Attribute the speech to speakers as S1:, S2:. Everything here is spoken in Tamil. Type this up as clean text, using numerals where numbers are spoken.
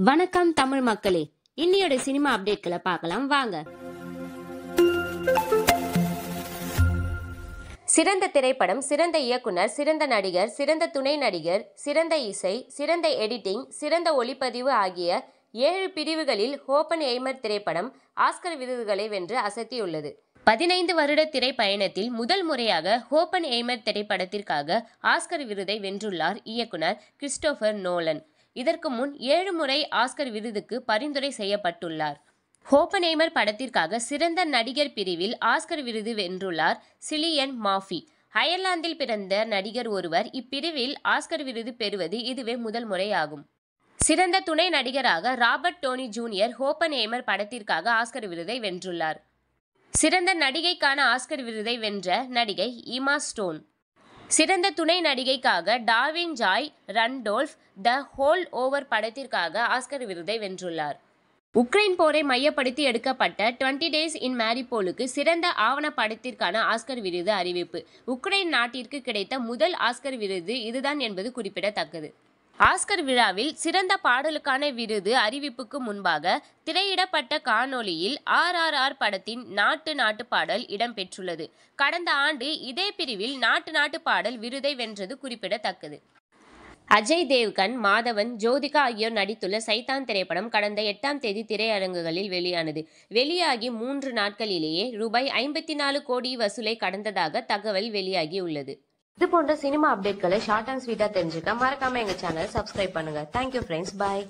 S1: வணக்கம் தமிழ் மக்களே, இன்னையோட சினிமா அப்டேட்களை பார்க்கலாம் வாங்க. சிறந்த திரைப்படம், சிறந்த இயக்குனர், சிறந்த நடிகர், சிறந்த துணை நடிகர், சிறந்த இசை, சிறந்த எடிட்டிங், சிறந்த ஒளிப்பதிவு ஆகிய 7 பிரிவுகளில் ஓப்பன்ஹைமர் திரைப்படம் ஆஸ்கர் விருதுகளை வென்று அசத்தியுள்ளது. 15 வருட திரைப்பயணத்தில் முதல் முறையாக ஓப்பன்ஹைமர் திரைப்படத்திற்காக ஆஸ்கர் விருதை வென்றுள்ளார் இயக்குனர் கிறிஸ்டோபர் நோலன். இதற்கு முன் 7 முறை ஆஸ்கர் விருதுக்கு பரிந்துரை செய்யப்பட்டுள்ளார். ஓப்பன்ஹைமர் படத்திற்காக சிறந்த நடிகர் பிரிவில் ஆஸ்கர் விருது வென்றுள்ளார் சிலியன் மர்ஃபி. அயர்லாந்தில் பிறந்த நடிகர் ஒருவர் இப்பிரிவில் ஆஸ்கர் விருது பெறுவது இதுவே முதல் முறையாகும். சிறந்த துணை நடிகராக ராபர்ட் டோனி ஜூனியர் ஓப்பன்ஹைமர் படத்திற்காக ஆஸ்கர் விருதை வென்றுள்ளார். சிறந்த நடிகைக்கான ஆஸ்கர் விருதை வென்ற நடிகை இமா ஸ்டோன். சிறந்த துணை நடிகைக்காக டார்வின் ஜாய் ரண்டோல்ஃப் த ஹோல் ஓவர் படத்திற்காக ஆஸ்கர் விருதை வென்றுள்ளார். உக்ரைன் போரை மையப்படுத்தி எடுக்கப்பட்ட 20 Days in Mariupolக்கு சிறந்த ஆவண படத்திற்கான ஆஸ்கர் விருது அறிவிப்பு. உக்ரைன் நாட்டிற்கு கிடைத்த முதல் ஆஸ்கர் விருது இதுதான் என்பது குறிப்பிடத்தக்கது. ஆஸ்கர் விழாவில் சிறந்த பாடலுக்கான விருது அறிவிப்புக்கு முன்பாக திரையிடப்பட்ட காணொளியில் RRR படத்தின் நாட்டு பாடல் இடம்பெற்றுள்ளது. கடந்த ஆண்டு இதே பிரிவில் நாட்டு பாடல் விருதை வென்றது குறிப்பிடத்தக்கது. அஜய் தேவ்கன், மாதவன், ஜோதிகா ஆகியோர் நடித்துள்ள சைத்தான் திரைப்படம் கடந்த 8ஆம் தேதி திரையரங்குகளில் வெளியானது. வெளியாகி 3 நாட்களிலேயே ரூபாய் 54 கோடி வசூலை கடந்ததாக தகவல் வெளியாகியுள்ளது. இது போன்ற சினிமா அப்டேட்களை ஷார்ட் அண்ட் ஸ்வீட்டா தெரிஞ்சுக்க மறக்காம எங்க சேனலை சப்ஸ்கிரைப் பண்ணுங்க. தேங்க்யூ ஃப்ரெண்ட்ஸ், பாய்.